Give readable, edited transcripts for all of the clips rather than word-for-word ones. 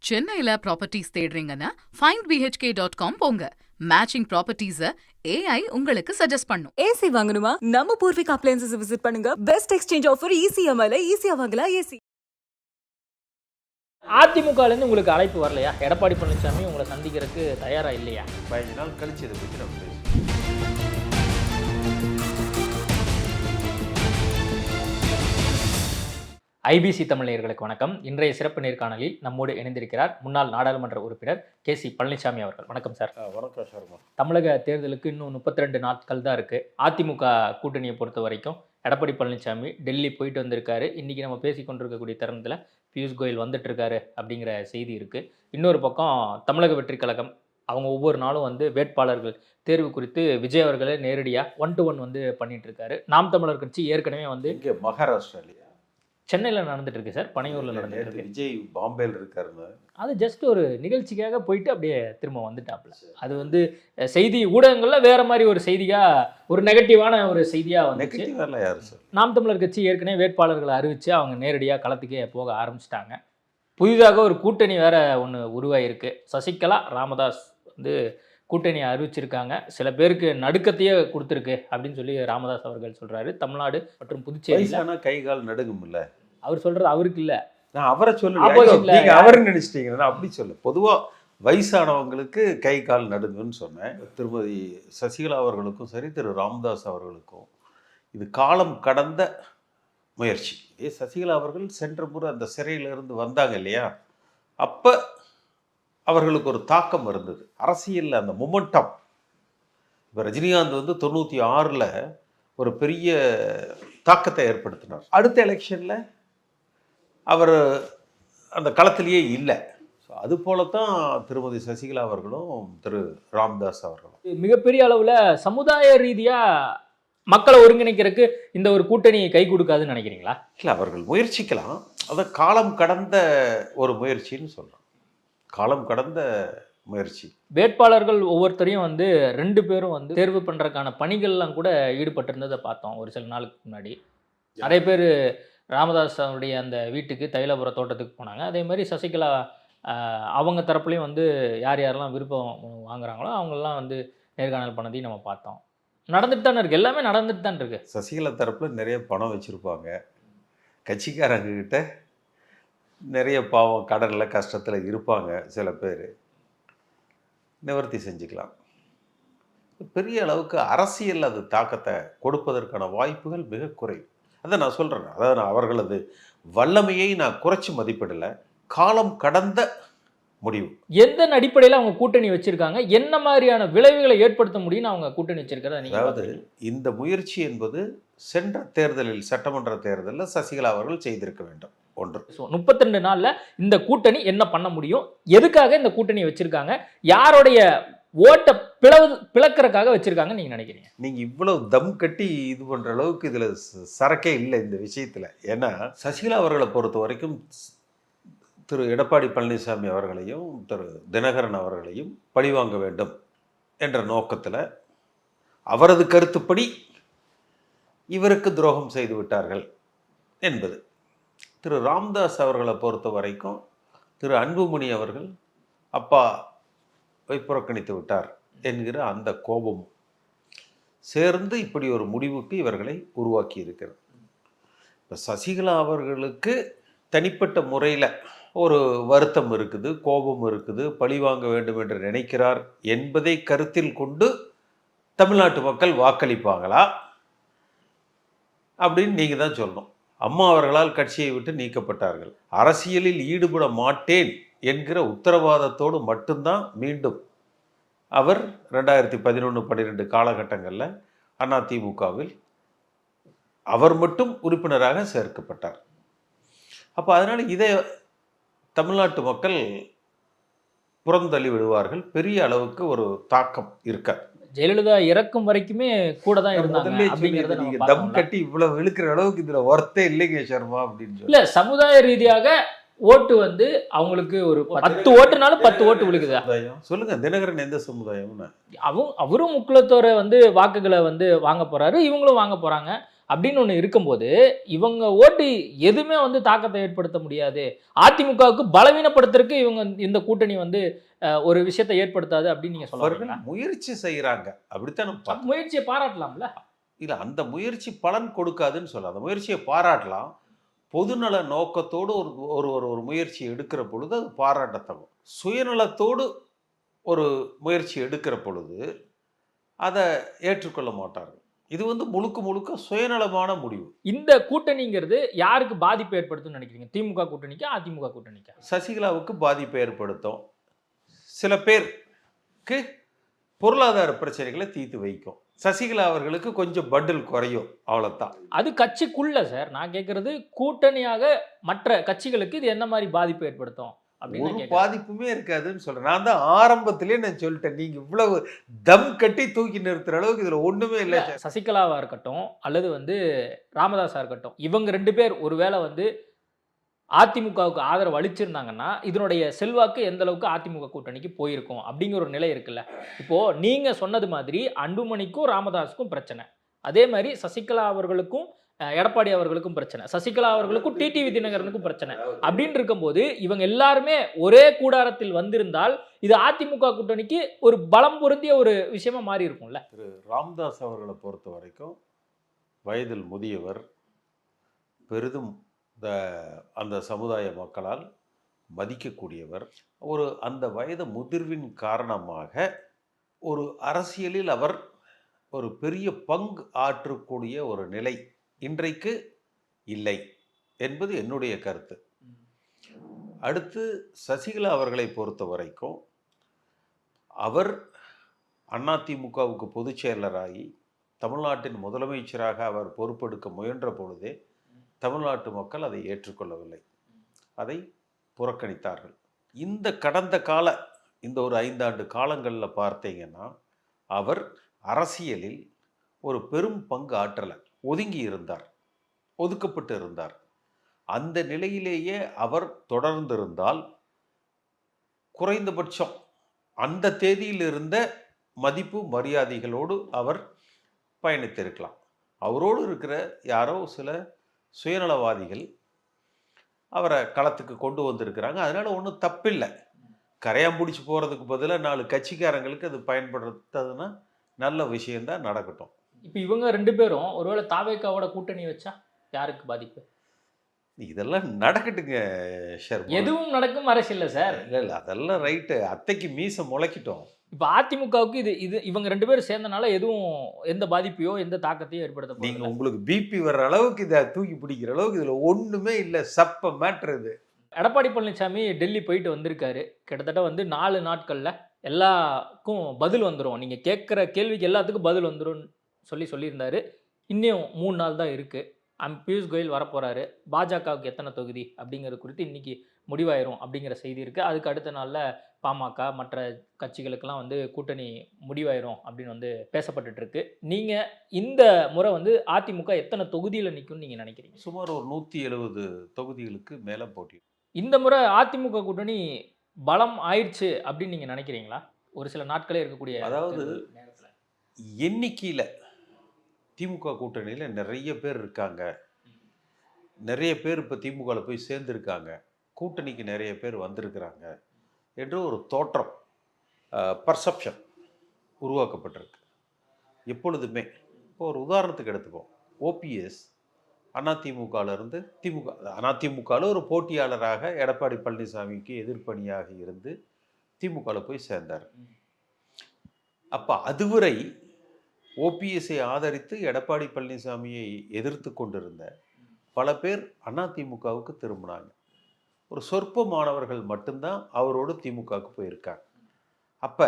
சென்னையில properties தேடுறீங்கன்னா findbhk.com போங்க. Matching ப்ராப்பர்ட்டிஸ AI உங்களுக்கு சஜஸ்ட் பண்ணும். ஏசி வாங்கணுமா? நம்ம பூர்விகா அப்ளையன்சஸ் விசிட் பண்ணுங்க. பெஸ்ட் எக்ஸ்சேஞ்ச் ஆஃபர் ECMIல ஈஸியா வாங்கலாம் ஏசி. அதிமுகலேருந்து உங்களுக்கு அழைப்பு வரலையா? எடப்பாடி பழனிசாமி உங்களை சந்திக்கிறதுக்கு தயாரா இல்லையா? 15 நாள் கழிச்சு இதை பற்றி நம்ம பேசுவோம். ஐபிசி தமிழ் நேயர்களுக்கு வணக்கம். இன்றைய சிறப்பு நேர்காணலில் நம்மோடு இணைந்திருக்கிறார் முன்னாள் நாடாளுமன்ற உறுப்பினர் KC பழனிசாமி அவர்கள். வணக்கம் சார். வணக்கம் சர்மா. தமிழக தேர்தலுக்கு இன்னும் 32 நாட்கள் தான் இருக்குது. அதிமுக கூட்டணியை பொறுத்த வரைக்கும் எடப்பாடி பழனிசாமி டெல்லி போயிட்டு வந்திருக்காரு. இன்றைக்கி நம்ம பேசி கொண்டிருக்கக்கூடிய தருணத்தில் பியூஷ் கோயல் வந்துட்டுருக்காரு அப்படிங்கிற செய்தி இருக்குது. இன்னொரு பக்கம் தமிழக வெற்றி கழகம் அவங்க ஒவ்வொரு நாளும் வந்து வேட்பாளர்கள் தேர்வு குறித்து விஜய் அவர்களே நேரடியாக 1-to-1 வந்து பண்ணிட்டு இருக்காரு. நாம் தமிழர் கட்சி ஏற்கனவே வந்து இங்கே மகாராஷ்டிராலையா சென்னையில் நடந்துட்டு இருக்கு சார், பனையூரில் நடந்துட்டு இருக்கு. விஜய் பாம்பேல இருக்காருன்னு அது ஜஸ்ட் ஒரு நிகழ்ச்சிக்காக போயிட்டு அப்படியே திரும்ப வந்துட்டாப்புல. அது வந்து செய்தி ஊடகங்கள்ல வேற மாதிரி ஒரு செய்தியா, ஒரு நெகட்டிவான ஒரு செய்தியா வந்துச்சு. நெகட்டிவ் யாரு சார்? நாம் தமிழர் கட்சி ஏற்கனவே வேட்பாளர்களை அறிவிச்சு அவங்க நேரடியாக களத்துக்கே போக ஆரம்பிச்சிட்டாங்க. புதிதாக ஒரு கூட்டணி வேற ஒன்று உருவாயிருக்கு. சசிகலா ராமதாஸ் வந்து கூட்டணியை அறிவிச்சிருக்காங்க. சில பேருக்கு நடுக்கத்தையே கொடுத்துருக்கு அப்படின்னு சொல்லி ராமதாஸ் அவர்கள் சொல்றாரு. தமிழ்நாடு மற்றும் புதுச்சேரி கை கால் நடுங்கும் இல்ல அவர் சொல்றது அவருக்கு இல்ல, நான் அவரை Opposite சொல்லல, ல நீங்க அவருன்னு நினைச்சிட்டீங்கன்னா அப்படி சொல்ல. பொதுவா வயசானவங்களுக்கு கை கால் நடுங்குன்னு சொன்னேன். திருமதி சசிகலா அவர்களுக்கும் சரி, திரு ராமதாஸ் அவர்களுக்கும் இது காலம் கடந்த முயற்சி. சசிகலா அவர்கள் சென்ற முறை அந்த சிறையிலிருந்து வந்தாங்க இல்லையா, அப்போ அவர்களுக்கு ஒரு தாக்கம் இருந்தது அரசியலில், அந்த மொமெண்டம். இப்போ ரஜினிகாந்த் வந்து 96ல் ஒரு பெரிய தாக்கத்தை ஏற்படுத்தினார். அடுத்த எலெக்ஷனில் அவர் அந்த களத்திலேயே இல்லை. ஸோ அது போலத்தான் திருமதி சசிகலா அவர்களும் திரு ராம்தாஸ் அவர்களும் மிகப்பெரிய அளவில் சமுதாய ரீதியாக மக்களை ஒருங்கிணைக்கிறதுக்கு இந்த ஒரு கூட்டணி கை கொடுக்காதுன்னு நினைக்கிறீங்களா? இல்லை, அவர்கள் முயற்சிக்கலாம். அதை காலம் கடந்த ஒரு முயற்சின்னு சொல்கிறோம். காலம் கடந்த முயற்சி. வேட்பாளர்கள் ஒவ்வொருத்தரையும் வந்து 2 பேரும் வந்து தேர்வு பண்ணுறதுக்கான பணிகள்லாம் கூட ஈடுபட்டிருந்ததை பார்த்தோம் ஒரு சில நாளுக்கு முன்னாடி. நிறைய பேர் ராமதாஸ் அவருடைய அந்த வீட்டுக்கு தைலபுர தோட்டத்துக்கு போனாங்க. அதே மாதிரி சசிகலா அவங்க தரப்புலையும் வந்து யார் யாரெல்லாம் விருப்பம் வாங்குறாங்களோ அவங்களெலாம் வந்து நேர்காணல் பண்ணதையும் நம்ம பார்த்தோம். நடந்துட்டு தானே இருக்குது, எல்லாமே நடந்துட்டு தான் இருக்குது. சசிகலா தரப்பில் நிறைய பணம் வச்சுருப்பாங்க. கட்சிக்காரங்கக்கிட்ட நிறைய பாவம் கடனில் கஷ்டத்தில் இருப்பாங்க. சில பேர் நிவர்த்தி செஞ்சுக்கலாம். பெரிய அளவுக்கு அரசியல் அது தாக்கத்தை கொடுப்பதற்கான வாய்ப்புகள் மிக குறைவு. அதை நான் சொல்கிறேன். அதாவது நான் அவர்களது வல்லமையை நான் குறைச்சி மதிப்பிடலை. காலம் கடந்த முடிவு. எந்த அடிப்படையில் அவங்க கூட்டணி வச்சுருக்காங்க, என்ன மாதிரியான விளைவுகளை ஏற்படுத்த முடியும்னு அவங்க கூட்டணி வச்சிருக்கிறத நீங்கள் அதாவது இந்த முயற்சி என்பது சென்ற தேர்தலில், சட்டமன்ற தேர்தலில் சசிகலா அவர்கள் செய்திருக்க வேண்டும். 32 நாள்ல இந்த கூட்டணி என்ன பண்ண முடியும், எதுக்காக இந்த கூட்டணியை வச்சிருக்காங்க, யாருடைய ஓட்டை பிளக்கிறதுக்காக வச்சிருக்காங்க நீங்க நினைக்கிறீங்க? நீங்க இவ்வளவு தம் கட்டி இது பண்ற அளவுக்கு இதுல சரக்கே இல்லை இந்த விஷயத்துல. ஏன்னா சசிகலா அவர்களை பொறுத்த வரைக்கும் திரு எடப்பாடி பழனிசாமி அவர்களையும் திரு தினகரன் அவர்களையும் பழிவாங்க வேண்டும் என்ற நோக்கத்தில் அவரது கருத்துப்படி இவருக்கு துரோகம் செய்து விட்டார்கள் என்பது. திரு ராம்தாஸ் அவர்களை பொறுத்த வரைக்கும் திரு அன்புமணி அவர்கள் அப்பாவை புறக்கணித்து விட்டார் என்கிற அந்த கோபமும் சேர்ந்து இப்படி ஒரு முடிவுக்கு இவர்களை உருவாக்கி இருக்கிறது. இப்போ சசிகலா அவர்களுக்கு தனிப்பட்ட முறையில் ஒரு வருத்தம் இருக்குது, கோபம் இருக்குது, பழி வாங்க வேண்டும் என்று நினைக்கிறார் என்பதை கருத்தில் கொண்டு தமிழ்நாட்டு மக்கள் வாக்களிப்பாங்களா அப்படின்னு நீங்கள் தான் சொல்லணும். அம்மா அவர்களால் கட்சியை விட்டு நீக்கப்பட்டார்கள். அரசியலில் ஈடுபட மாட்டேன் என்கிற உத்தரவாதத்தோடு மட்டும்தான் மீண்டும் அவர் 2011-12 காலகட்டங்களில் அதிமுகவில் அவர் மட்டும் உறுப்பினராக சேர்க்கப்பட்டார். அப்போ அதனால் இதை தமிழ்நாட்டு மக்கள் புறந்தள்ளி விடுவார்கள். பெரிய அளவுக்கு ஒரு தாக்கம் இருக்காது. ஜெயலலிதா இறக்கும் வரைக்குமே கூட தான் இருந்தாங்க அப்படிங்கறத நீங்க தம் கட்டி இவ்வளவு இழுக்கிற அளவுக்கு இதுல ஒர்த்தே இல்லைங்க சர்மா அப்படின்னு சொல்லி. இல்ல, சமுதாய ரீதியாக ஓட்டு வந்து அவங்களுக்கு ஒரு 10 ஓட்டுனாலும் 10 ஓட்டு விழுக்குதா? சொல்லுங்க, தினகரன் எந்த சமுதாயம்னு? அவரும் முக்குலத்தோரை வந்து வாக்குகளை வந்து வாங்க போறாரு, இவங்களும் வாங்க போறாங்க. அப்படின்னு ஒன்று இருக்கும்போது இவங்க ஓட்டு எதுவுமே வந்து தாக்கத்தை ஏற்படுத்த முடியாது, அதிமுகவுக்கு பலவீனப்படுத்துறதுக்கு இவங்க இந்த கூட்டணி வந்து ஒரு விஷயத்தை ஏற்படுத்தாது அப்படின்னு நீங்க சொல்ல முயற்சி செய்யறாங்க. அப்படித்தான் முயற்சியை பாராட்டலாம்ல. இல்ல, அந்த முயற்சி பலன் கொடுக்காதுன்னு சொல்ல, அந்த முயற்சியை பாராட்டலாம். பொதுநல நோக்கத்தோடு ஒரு முயற்சி எடுக்கிற பொழுது அது பாராட்டத்தகும். சுயநலத்தோடு ஒரு முயற்சி எடுக்கிற பொழுது அதை ஏற்றுக்கொள்ள மாட்டார்கள். இது வந்து முழுக்க முழுக்க சுயநலமான முடிவு. இந்த கூட்டணிங்கிறது யாருக்கு பாதிப்பு ஏற்படுத்தும்னு நினைக்கிறீங்க? திமுக கூட்டணிக்கா அதிமுக கூட்டணிக்கா? சசிகலாவுக்கு பாதிப்பை ஏற்படுத்தும். சில பேருக்கு பொருளாதார பிரச்சனைகளை தீர்த்து வைக்கும். சசிகலா அவர்களுக்கு கொஞ்சம் பண்டில் குறையும், அவ்வளவுதான். அது கட்சிக்குள்ள சார். நான் கேட்கறது கூட்டணியாக மற்ற கட்சிகளுக்கு இது என்ன மாதிரி பாதிப்பு ஏற்படுத்தும்? ஒரு பாதிப்புமே இருக்காதுன்னு சொல்றேன். நான் தான் ஆரம்பத்திலே நான் சொல்லிட்டேன், நீங்க இவ்வளவு தம் கட்டி தூக்கி நிறுத்துற அளவுக்கு இதுல ஒண்ணுமே இல்லை. சசிகலாவா இருக்கட்டும் அல்லது வந்து ராமதாஸா இருக்கட்டும், இவங்க 2 பேர் ஒருவேளை வந்து அதிமுகவுக்கு ஆதரவு அளிச்சிருந்தாங்கன்னா இதனுடைய செல்வாக்கு எந்த அளவுக்கு அதிமுக கூட்டணிக்கு போயிருக்கும் அப்படிங்கிற ஒரு நிலை இருக்குல்ல. இப்போ நீங்க சொன்னது மாதிரி அன்புமணிக்கும் ராமதாஸுக்கும் பிரச்சனை, அதே மாதிரி சசிகலா அவர்களுக்கும் எடப்பாடி அவர்களுக்கும் பிரச்சனை, சசிகலா அவர்களுக்கும் டிடிவி தினகரனுக்கும் பிரச்சனை. அப்படின்னு இருக்கும்போது இவங்க எல்லாருமே ஒரே கூடாரத்தில் வந்திருந்தால் இது அதிமுக கூட்டணிக்கு ஒரு பலம் பொருந்திய ஒரு விஷயமா மாறி இருக்கும்ல. திரு ராமதாஸ் அவர்களை பொறுத்த வரைக்கும் வயதில் முதியவர், பெரிதும் அந்த சமுதாய மக்களால் மதிக்கக்கூடியவர். அந்த வயது முதிர்வின் காரணமாக ஒரு அரசியலில் அவர் ஒரு பெரிய பங்கு ஆற்றக்கூடிய ஒரு நிலை இன்றைக்கு இல்லை என்பது என்னுடைய கருத்து. அடுத்து சசிகலா அவர்களை பொறுத்த வரைக்கும் அவர் அதிமுகவுக்கு பொதுச் செயலராகி தமிழ்நாட்டின் முதலமைச்சராக அவர் பொறுப்பெடுக்க முயன்ற பொழுதே தமிழ்நாட்டு மக்கள் அதை ஏற்றுக்கொள்ளவில்லை, அதை புறக்கணித்தார்கள். இந்த கடந்த கால இந்த ஒரு 5 ஆண்டு காலங்களில் பார்த்தீங்கன்னா அவர் அரசியலில் ஒரு பெரும் பங்கு ஆற்றலை, ஒதுங்கி இருந்தார், ஒதுக்கப்பட்டு இருந்தார். அந்த நிலையிலேயே அவர் தொடர்ந்திருந்தால் குறைந்தபட்சம் அந்த தேதியில் இருந்த மதிப்பு மரியாதைகளோடு அவர் பயணித்திருக்கலாம். அவரோடு இருக்கிற யாரோ சில சுயநலவாதிகள் அவரை களத்துக்கு கொண்டு வந்திருக்கிறாங்க. அதனால ஒன்றும் தப்பில்லை. கரையான் பிடிச்சி போகிறதுக்கு பதிலாக 4 கட்சிக்காரங்களுக்கு அது பயன்படுத்துறதுன்னா நல்ல விஷயந்தான், நடக்கட்டும். இப்போ இவங்க 2 பேரும் ஒருவேளை தாவேக்காவோட கூட்டணி வச்சா யாருக்கு பாதிப்பு? இதெல்லாம் நடக்கட்டுங்க ஷர்மா. எதுவும் நடக்கும் அரசியல்ல சார். இல்லை அதெல்லாம் ரைட்டு. அத்தைக்கு மீசை முளைக்கிட்டோம். இப்போ அதிமுகவுக்கு இது இவங்க 2 பேரும் சேர்ந்தனால எதுவும் எந்த பாதிப்பையோ எந்த தாக்கத்தையோ ஏற்படுத்த நீங்கள் உங்களுக்கு பிபி வர்ற அளவுக்கு இதை தூக்கி பிடிக்கிற அளவுக்கு இதில் ஒன்றுமே இல்லை. சப்ப மேட்ரு இது. எடப்பாடி பழனிசாமி டெல்லி போயிட்டு வந்திருக்காரு. கிட்டத்தட்ட வந்து 4 நாட்களில் எல்லாருக்கும் பதில் வந்துடும், நீங்கள் கேட்குற கேள்விக்கு எல்லாத்துக்கும் பதில் வந்துடும் சொல்லியிருந்தாரு. இன்னும் 3 நாள் தான் இருக்குது. பியூஷ் கோயல் வரப்போகிறாரு. பாஜகவுக்கு எத்தனை தொகுதி அப்படிங்கிறது குறித்து இன்றைக்கி முடிவாயிரும் அப்படிங்கிற செய்தி இருக்குது. அதுக்கு அடுத்த நாளில் பாமக மற்ற கட்சிகளுக்கெல்லாம் வந்து கூட்டணி முடிவாயிரும் அப்படின்னு வந்து பேசப்பட்டுருக்கு. நீங்கள் இந்த முறை வந்து அதிமுக எத்தனை தொகுதியில் நிற்கும்னு நீங்கள் நினைக்கிறீங்க? சுமார் ஒரு 170 தொகுதிகளுக்கு மேலே போட்டி. இந்த முறை அதிமுக கூட்டணி பலம் ஆயிடுச்சு அப்படின்னு நீங்கள் நினைக்கிறீங்களா? ஒரு சில நாட்களே இருக்கக்கூடிய, அதாவது எண்ணிக்கையில் திமுக கூட்டணியில் நிறைய பேர் இருக்காங்க, நிறைய பேர் இப்போ திமுகவில் போய் சேர்ந்துருக்காங்க, கூட்டணிக்கு நிறைய பேர் வந்திருக்கிறாங்க என்று ஒரு தோற்றம், பர்செப்ஷன் உருவாக்கப்பட்டிருக்கு எப்பொழுதுமே. இப்போ ஒரு உதாரணத்துக்கு எடுத்துப்போம். ஓபிஎஸ் அதிமுகவிலிருந்து அதிமுகவில் ஒரு போட்டியாளராக எடப்பாடி பழனிசாமிக்கு எதிர்ப்பணியாக இருந்து திமுகவில் போய் சேர்ந்தார். அப்போ அதுவரை ஓபிஎஸ்ஐ ஆதரித்து எடப்பாடி பழனிசாமியை எதிர்த்து கொண்டிருந்த பல பேர் அதிமுகவுக்கு திரும்பினாங்க. ஒரு சொற்பமானவர்கள் மட்டும்தான் அவரோடு திமுகவுக்கு போயிருக்காங்க. அப்போ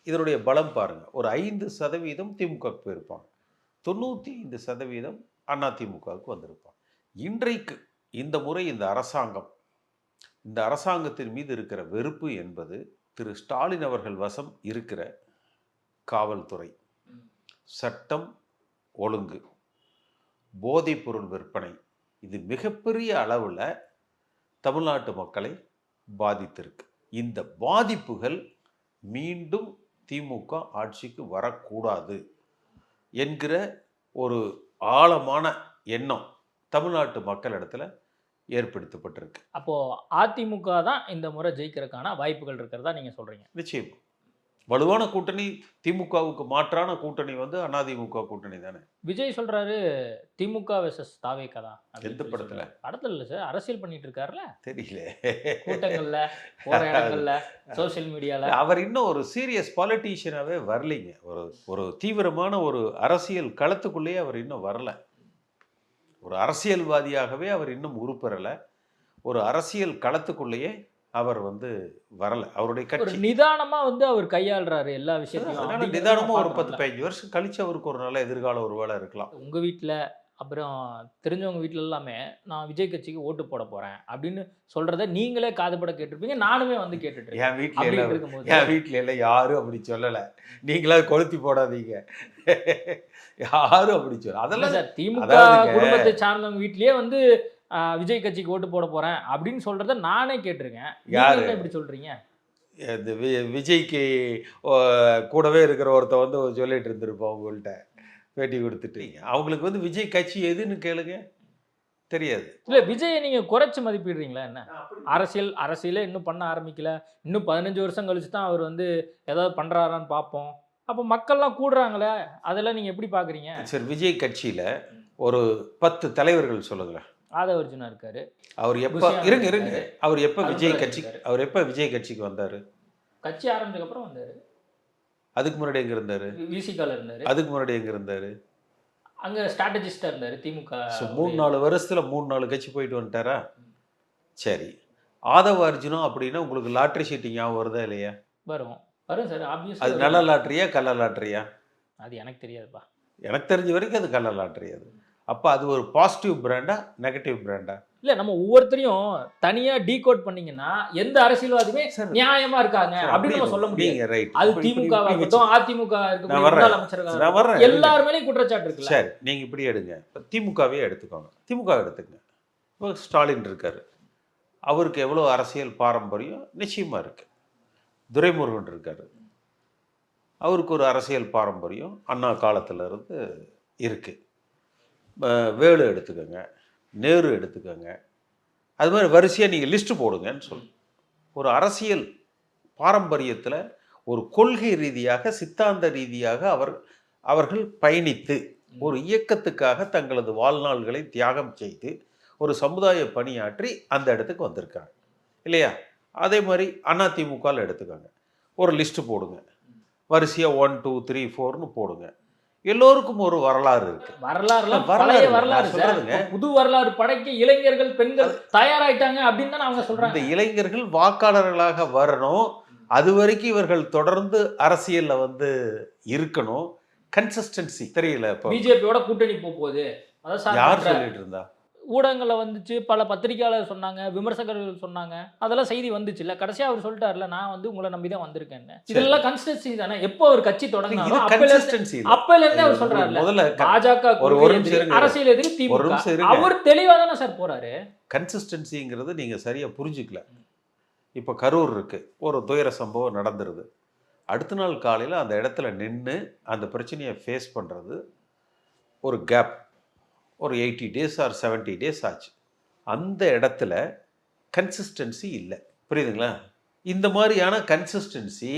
இதனுடைய பலம் பாருங்கள். ஒரு 5% திமுகவுக்கு போயிருப்பாங்க, 95% அதிமுகவுக்கு வந்திருப்பாங்க. இன்றைக்கு இந்த முறை இந்த அரசாங்கத்தின் மீது இருக்கிற வெறுப்பு என்பது திரு ஸ்டாலின் அவர்கள் வசம் இருக்கிற காவல்துறை, சட்டம் ஒழுங்கு, போதைப்பொருள் விற்பனை, இது மிகப்பெரிய அளவில் தமிழ்நாட்டு மக்களை பாதித்திருக்கு. இந்த பாதிப்புகள் மீண்டும் திமுக ஆட்சிக்கு வரக்கூடாது என்கிற ஒரு ஆழமான எண்ணம் தமிழ்நாட்டு மக்களிடத்துல ஏற்படுத்தப்பட்டிருக்கு. அப்போது அதிமுக தான் இந்த முறை ஜெயிக்கிறதுக்கான வாய்ப்புகள் இருக்கிறதா நீங்கள் சொல்கிறீங்க? நிச்சயமா வலுவான கூட்டணி, திமுகவுக்கு மாற்றான கூட்டணி வந்து அதிமுக கூட்டணி தானே. விஜய் சொல்கிறாரு திமுக வெர்சஸ் தாவேகா தான். எந்த படத்துல? படத்தில் இல்லை சார், அரசியல் பண்ணிட்டு இருக்காருல்ல, தெரியல. கூட்டங்களில், போகிற இடங்கள்ல, சோஷியல் மீடியாவில். அவர் இன்னும் ஒரு சீரியஸ் பாலிட்டிஷியனாகவே வரலைங்க. ஒரு தீவிரமான ஒரு அரசியல் களத்துக்குள்ளேயே அவர் இன்னும் வரல. ஒரு அரசியல்வாதியாகவே அவர் இன்னும் உருப்பெறலை. ஒரு அரசியல் களத்துக்குள்ளேயே அவர் வந்து வரல. அவருடைய கட்சி நிதானமா வந்து அவர் கையாளுறாரு எல்லா விஷயத்தையும். நிதானமா ஒரு 10-15 வருஷம் கழிச்சு அவருக்கு ஒரு நல்ல எதிர்காலம் ஒரு வேலை இருக்கலாம். உங்க வீட்டில் அப்புறம் தெரிஞ்சவங்க வீட்டில் எல்லாமே நான் விஜய் கட்சிக்கு ஓட்டு போட போறேன் அப்படின்னு சொல்றத நீங்களே காதுபட கேட்டிருப்பீங்க, நானுமே வந்து கேட்டுட்டு என் வீட்டில் எல்லாம் யாரும் அப்படி சொல்லலை. நீங்களா கொளுத்தி போடாதீங்க, யாரும் அப்படி சொல்ல. அதெல்லாம் சார் திமுக குடும்பத்தை சார்ந்தவங்க வீட்லயே வந்து விஜய் கட்சிக்கு ஓட்டு போட போறேன் அப்படின்னு சொல்றத நானே கேட்டிருக்கேன். யாரு இப்படி சொல்றீங்க? இந்த விஜய்க்கு கூடவே இருக்கிற ஒருத்த வந்து சொல்லிட்டு இருந்திருப்போம் உங்கள்கிட்ட பேட்டி கொடுத்துட்டு. அவங்களுக்கு வந்து விஜய் கட்சி எதுன்னு கேளுங்க, தெரியாது. இல்ல விஜயை நீங்க குறைச்சு மதிப்பிடுறீங்களா என்ன? அரசியலே இன்னும் பண்ண ஆரம்பிக்கல, இன்னும் 15 வருஷம் கழிச்சு தான் அவர் வந்து ஏதாவது பண்றாரான்னு பார்ப்போம். அப்போ மக்கள்லாம் கூடுறாங்களே, அதெல்லாம் நீங்க எப்படி பாக்குறீங்க? சரி, விஜய் கட்சியில ஒரு 10 தலைவர்கள் சொல்லுங்களேன். ஆதவர்ஜுனா இருக்காரு. அவர் எப்ப இருங்க அவர் எப்ப விஜய் கட்சிக்கு வந்தாரு? கட்சி ஆரம்பிச்சதுக்கு அப்புறம் வந்தாரு. அதுக்கு முன்னாடி எங்க இருந்தாரு? விசிகால இருந்தாரு. அதுக்கு முன்னாடி எங்க இருந்தாரு? அங்க ஸ்ட்ராட்டஜிஸ்டா இருந்தாரு திமுக. 3-4 வருஷத்துல 3-4 கட்சி போயிட்டு வந்துட்டாரா? சரி, ஆதவ அர்ஜுனா அப்படின்னா உங்களுக்கு லாட்ரி சீட்டு ஞாபகம் வருதா இல்லையா? வரும் சார், ஆப்வியஸா. அது நல்ல லாட்ரியா கள்ள லாட்ரியா? அது எனக்கு தெரியாதுப்பா. எனக்கு தெரிஞ்ச வரைக்கும் அது கள்ள லாட்ரி. அது அப்போ அது ஒரு பாசிட்டிவ் பிராண்டா நெகட்டிவ் பிராண்டா? இல்ல நம்ம ஒவ்வொருத்தரையும் தனியா டீகோட் பண்ணீங்கன்னா எந்த அரசியல்வாதியுமே நியாயமா இருக்காங்க அப்படின்னு நம்ம சொல்ல முடியும். ரைட், அது திமுக ஆகட்டும், அதிமுக இருக்கட்டும், எல்லாருமே குற்றச்சாட்டு இருக்கு. சரி, நீங்க இப்படி எடுங்க, திமுகவே எடுத்துக்கோங்க. திமுக எடுத்துக்கங்க. இப்போ ஸ்டாலின் இருக்காரு, அவருக்கு எவ்வளோ அரசியல் பாரம்பரியம் நிச்சயமா இருக்கு. துரைமுருகன் இருக்காரு, அவருக்கு ஒரு அரசியல் பாரம்பரியம் அண்ணா காலத்துல இருந்து இருக்கு. வேலு எடுத்துக்கோங்க, நேரு எடுத்துக்கோங்க, அது மாதிரி வரிசையாக நீங்கள் லிஸ்ட்டு போடுங்கன்னு சொல்லு. ஒரு அரசியல் பாரம்பரியத்தில் ஒரு கொள்கை ரீதியாக சித்தாந்த ரீதியாக அவர்கள் பயணித்து ஒரு இயக்கத்துக்காக தங்களது வாழ்நாள்களை தியாகம் செய்து ஒரு சமுதாய பணியாற்றி அந்த இடத்துக்கு வந்திருக்காங்க இல்லையா? அதே மாதிரி அதிமுகவில் எடுத்துக்கோங்க, ஒரு லிஸ்ட்டு போடுங்க, வரிசையாக 1 2 3 4ன்னு போடுங்க. எல்லோருக்கும் ஒரு வரலாறு இருக்கு. வரலாறு புது வரலாறு படைக்க இளைஞர்கள் பெண்கள் தயாராயிட்டாங்க அப்படின்னு தான் அவங்க சொல்றாங்க. இந்த இளைஞர்கள் வாக்காளர்களாக வரணும், அது வரைக்கும் இவர்கள் தொடர்ந்து அரசியல்ல வந்து இருக்கணும். கன்சிஸ்டன்சி தெரியல. பிஜேபியோட கூட்டணி போகுது யார் சொல்லிட்டு இருந்தா? ஊடகங்களில் வந்துச்சு, பல பத்திரிகையாளர் சொன்னாங்க, விமர்சகர்கள் சொன்னாங்க, அதெல்லாம் செய்தி வந்துச்சு இல்ல. கடைசியா அவர் சொல்லிட்டாருல, நான் வந்து உங்களை நம்பி தான் வந்திருக்கேன்னு. இதெல்லாம் கன்சிஸ்டன்சி தானே. எப்போ அவர் கட்சி தொடங்கினாரோ அப்பல இருந்தே அவர் சொல்றாருல, முதல்ல பாஜக அரசியல் எதிரி திமுக, அவர் தெளிவா தானே சார் போறாரு. கன்சிஸ்டன்சிங்கிறது நீங்க சரியா புரிஞ்சுக்கல. இப்ப கரூர் இருக்கு, ஒரு துயர சம்பவம் நடந்துருது. அடுத்த நாள் காலையில அந்த இடத்துல நின்று அந்த பிரச்சனையை ஃபேஸ் பண்றது ஒரு கேப், ஒரு 80 days or 70 days ஆச்சு. அந்த இடத்துல கன்சிஸ்டன்சி இல்லை. புரியுதுங்களா? இந்த மாதிரியான கன்சிஸ்டன்சி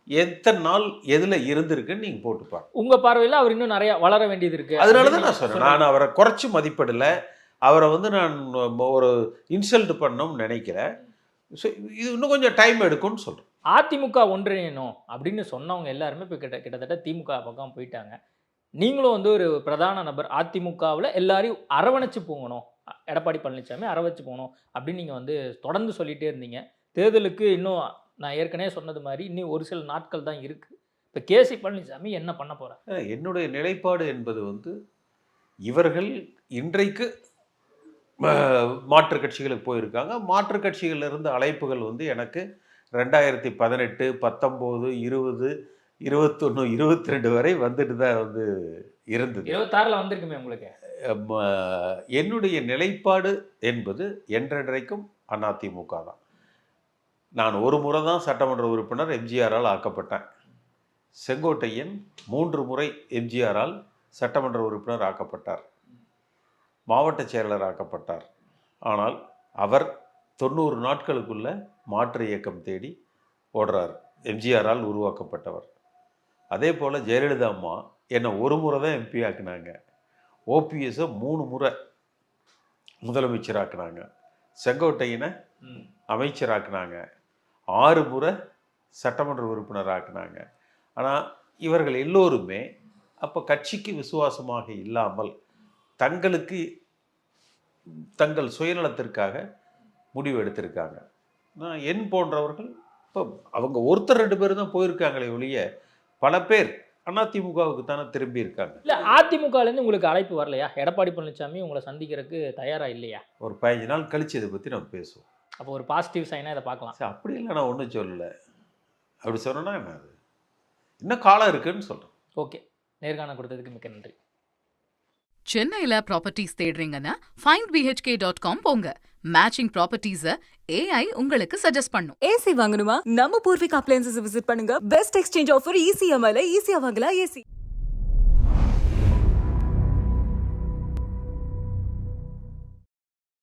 எத்தனை நாள் எதில் இருந்திருக்குன்னு நீங்கள் போட்டுப்பாங்க. உங்கள் பார்வையில் அவர் இன்னும் நிறைய வளர வேண்டியது இருக்குது. அதனால தான் நான் சொல்கிறேன், நான் அவரை குறைச்சி மதிப்பிடலை, அவரை வந்து நான் ஒரு இன்சல்ட் பண்ணணும்னு நினைக்கிறேன். ஸோ இது இன்னும் கொஞ்சம் டைம் எடுக்கும்னு சொல்கிறேன். அதிமுக ஒன்றிணையணும் அப்படின்னு சொன்னவங்க எல்லாருமே இப்போ கிட்டத்தட்ட திமுக பக்கம் போயிட்டாங்க. நீங்களும் வந்து ஒரு பிரதான நபர், அதிமுகவில் எல்லாரையும் அரவணைச்சு போகணும், எடப்பாடி பழனிசாமி அரவணைச்சு போகணும் அப்படின்னு நீங்கள் வந்து தொடர்ந்து சொல்லிகிட்டே இருந்தீங்க. தேர்தலுக்கு இன்னும் நான் ஏற்கனவே சொன்னது மாதிரி இன்னும் ஒரு சில நாட்கள் தான் இருக்குது. இப்போ கேசி பழனிசாமி என்ன பண்ண போகிறார்? என்னுடைய நிலைப்பாடு என்பது வந்து, இவர்கள் இன்றைக்கு மாற்றுக் கட்சிகளுக்கு போயிருக்காங்க. மாற்றுக் கட்சிகளிலிருந்து அழைப்புகள் வந்து எனக்கு 2018, 19, 20, 21, 22 வரை வந்துட்டு தான் வந்து இருந்தது. 26ல் வந்திருக்குமே உங்களுக்கு. என்னுடைய நிலைப்பாடு என்பது என்றென்றைக்கும் அதிமுக தான். நான் ஒரு முறை தான் சட்டமன்ற உறுப்பினர் எம்ஜிஆரால் ஆக்கப்பட்டேன். செங்கோட்டையன் 3 முறை எம்ஜிஆரால் சட்டமன்ற உறுப்பினர் ஆக்கப்பட்டார். மாவட்ட செயலராக்கப்பட்டார். ஆனால் அவர் 90 நாட்களுக்குள்ள மாற்று இயக்கம் தேடி ஓடுறார். எம்ஜிஆரால் உருவாக்கப்பட்டவர். அதே போல் ஜெயலலிதா அம்மா என்னை ஒரு முறை தான் எம்பி ஆக்குனாங்க. ஓபிஎஸை 3 முறை முதலமைச்சராக்குனாங்க. செங்கோட்டையனை அமைச்சராக்குனாங்க. 6 முறை சட்டமன்ற உறுப்பினர் ஆக்குனாங்க. ஆனால் இவர்கள் எல்லோருமே அப்போ கட்சிக்கு விசுவாசமாக இல்லாமல் தங்கள் சுயநலத்திற்காக முடிவு எடுத்திருக்காங்க. என் போன்றவர்கள் இப்போ அவங்க ஒருத்தர் 2 பேர் தான் போயிருக்காங்களே ஒழிய பல பேர் அதிமுகவுக்கு தானே திரும்பி இருக்காங்க. இல்லை, அதிமுகலேருந்து உங்களுக்கு அழைப்பு வரலையா? எடப்பாடி பழனிசாமி உங்களை சந்திக்கிறதுக்கு தயாரா இல்லையா? ஒரு 15 நாள் கழிச்சு இதை பற்றி நம்ம பேசுவோம். அப்போ ஒரு பாசிட்டிவ் சைனாக இதை பார்க்கலாம். சரி, அப்படி இல்லை, நான் ஒன்றும் சொல்லலை. அப்படி சொன்னேன்னா என்ன, அது இன்னும் காலம் இருக்குன்னு சொல்கிறேன். ஓகே, நேர்காணல் கொடுத்ததுக்கு மிக்க நன்றி. சென்னையில ப்ராப்பர்ட்டிஸ் தேடுறீங்கன்னா findbhk.com போங்க. மேட்சிங் ப்ராப்பர்ட்டிஸ AI உங்களுக்கு சஜஸ்ட் பண்ணும். ஏசி வாங்கணுமா? நம்ம பூர்விகா அப்ளையன்சஸ் விசிட் பண்ணுங்க. பெஸ்ட் எக்ஸ்சேஞ்ச் ஆஃபர் ECMI ல ஈஸியா வாங்கலாம் ஏசி.